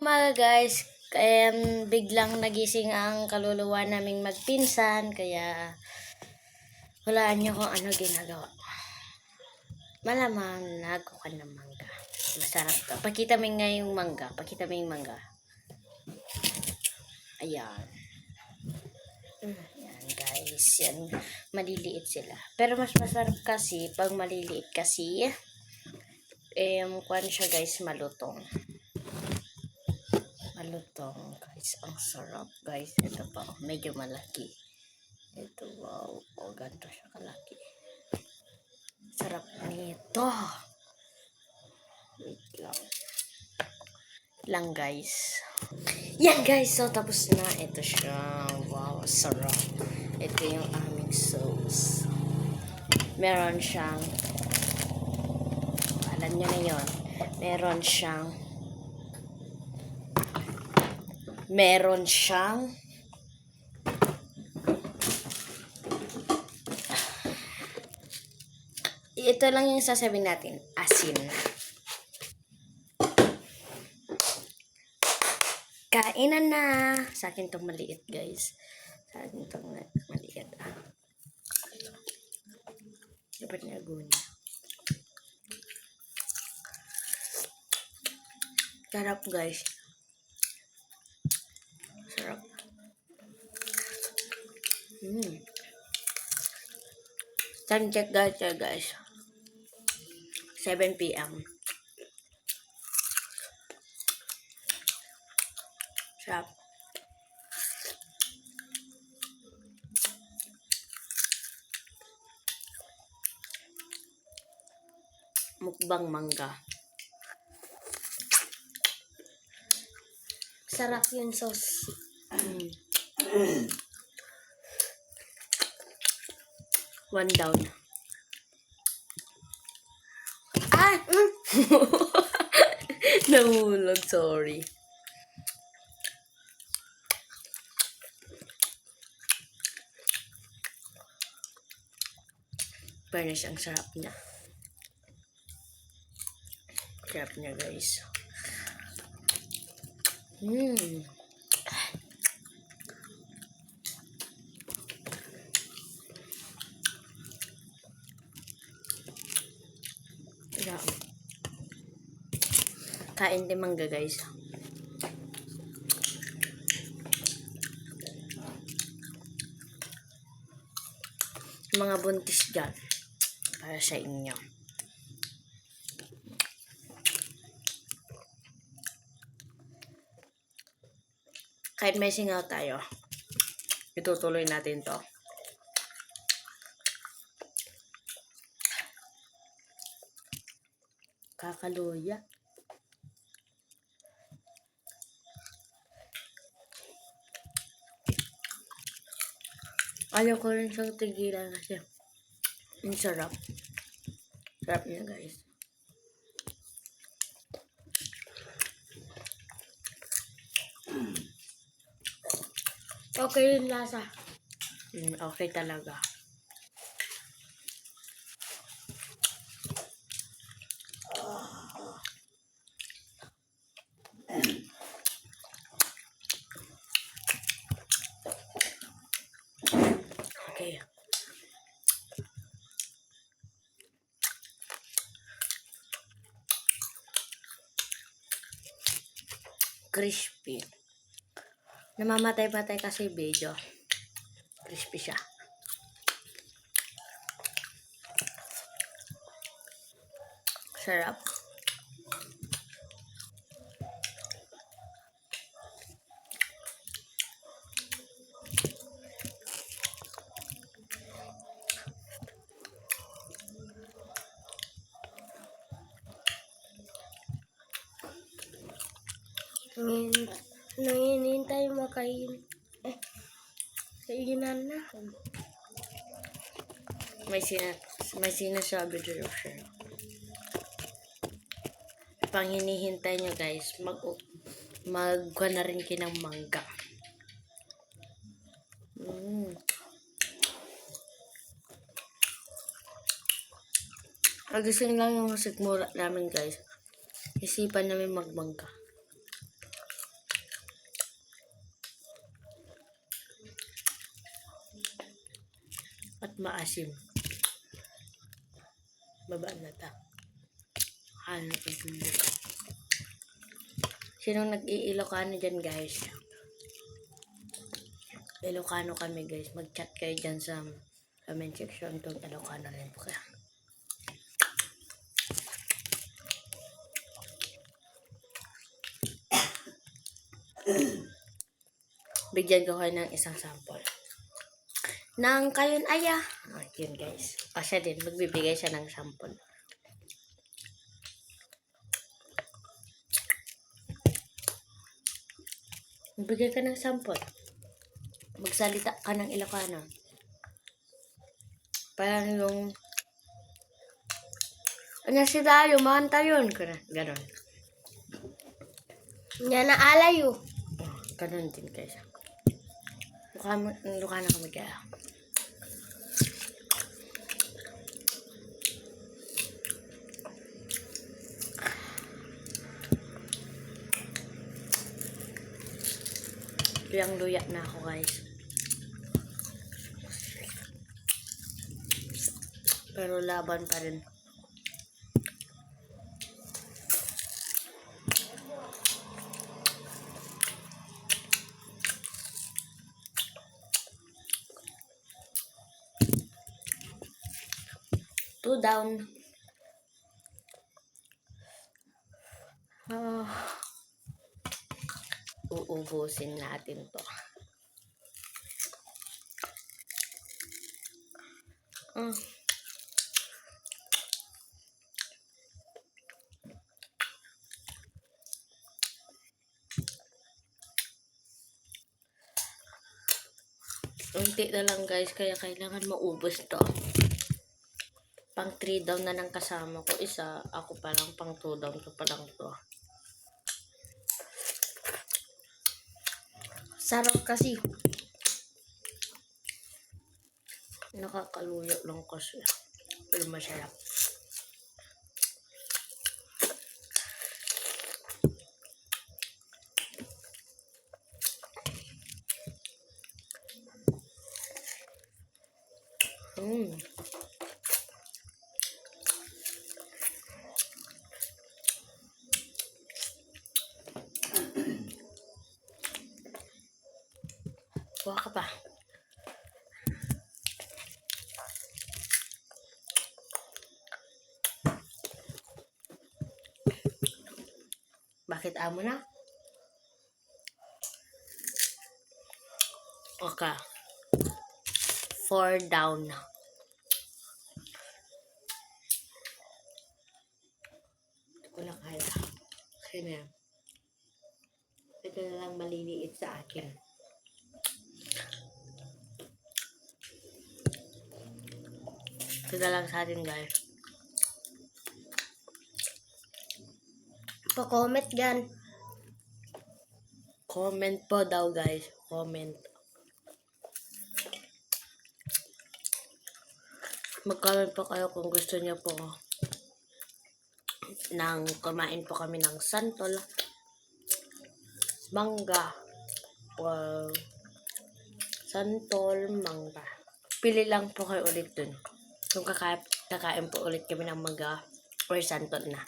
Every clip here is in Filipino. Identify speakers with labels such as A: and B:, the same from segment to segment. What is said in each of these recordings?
A: Umaga guys, biglang nagising ang kaluluwa naming magpinsan, kaya hulaan niyo kung ano ginagawa. Malamang nagkukan ng mangga. Masarap to. Pakita mo nga yung mangga. Pakita mo yung mangga. Ayan. Ayan guys. Yan. Maliliit sila. Pero mas masarap kasi pag maliliit kasi kuwan siya guys, malutong. Malutong guys. Ang sarap guys. Ito pa. Medyo malaki. Ito, wow. O, ganito siya kalaki. Sarap nito. Wait lang guys. Yan guys. So, tapos na. Ito siya. Wow, sarap. Ito yung aming sauce. Meron siyang, alam nyo na yun. Meron siyang ito lang yung sasabihin natin, asin. Kainan na. Sa akin itong maliit, guys. Sa akin itong maliit. Dapat niya guna. Sarap, guys. Sarap. Time check, guys. 7 p.m. Sarap. Mukbang mangga. Sarap yung sauce. One down. Nahulog, sorry. Fairness, ang sarap niya. Sarap niya, guys. Sarap. Kain din mangga, guys. Mga buntis dyan. Para sa inyo. Kahit may singaw tayo, itutuloy natin to. Kakaluya. Ayaw ko rin siyang tigilan kasi ang sarap. Sarap niya, guys. Okay yung lasa. Okay talaga. Okay. Crispy. Namamatay-patay kasi video. Crispy siya. Sarap. Nanginintay makain. Kainan na. May sinasabi dito siya. Pang hinihintay nyo guys, magkuha na rin kayo ng mangga. Agising lang yung sikmura namin guys. Isipan namin magmangga. Maasim. Baba na ta. Ano ito? Sinong nag-iilocano dyan, guys? Ilocano kami, guys. Mag-chat kayo dyan sa comment section kung Ilocano rin po kaya. Bigyan ko kayo ng isang sample. Nang kayon aya. Yun, guys. Siya din. Magbibigay siya ng sample. Magbigay ka ng sample. Magsalita ka ng Ilocano. Parang yung ano sila, lumanta yun. Ganon.
B: Nga na alayo.
A: Ganon din guys. Ilocano kami kaya. Luyang-luya na ako guys. Pero laban pa rin. Two down. Uubusin natin to. Unti na lang guys, kaya kailangan maubos to. Pang 3 down na ng kasama ko. Isa, ako pa lang pang 2 down ko pa lang to. Sarap kasi. Nakakaluyo lang kasi. Pero masarap. Kuha ka pa. Bakit amo na? Okay. 4 down. Ito ko na kaya. Kasi na. Ito na lang maliliit sa akin. Ito na lang sa atin guys.
B: Pa-comment gan.
A: Comment po daw guys. Comment. Mag-comment po kayo kung gusto niyo po nang kumain po kami ng santol, mangga, santol, mangga. Pili lang po kayo ulit dun. Kung kakain po ulit kami ng mangga or santol na.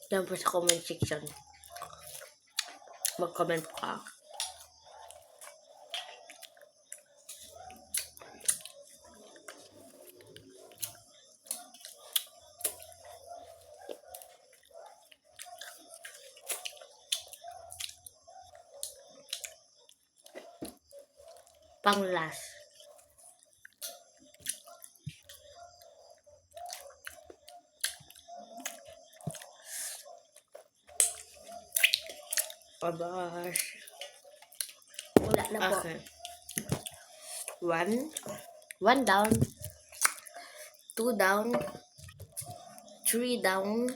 A: Diyan po sa comment section. Mag-comment po ka. Pang-last. Abash.
B: Wala na po.
A: Okay. 1 down. 2 down. 3 down.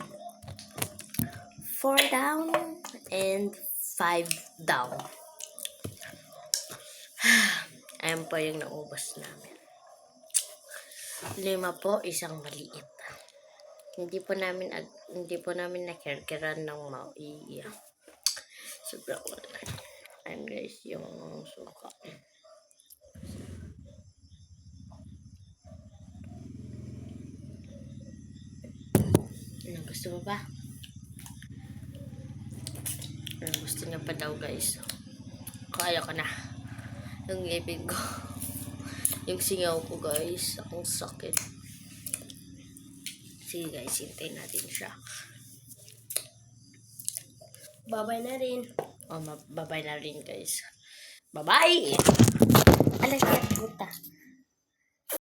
A: 4 down. And 5 down. Ayan po yung naubos namin. 5 po, isang maliit. Hindi po namin nakirkiran ng mauiya. Sobrang wala. Ayan guys, yung suka. Ano, gusto mo ba? Ano, gusto niya pa daw, guys. Kaya ko na. Yung ngipin ko. Yung singaw ko, guys. Ang sakit. Sige, guys. Hintayin natin siya.
B: Babay na rin.
A: O, babay na rin, guys. Bye-bye!
B: Alas yan, puta.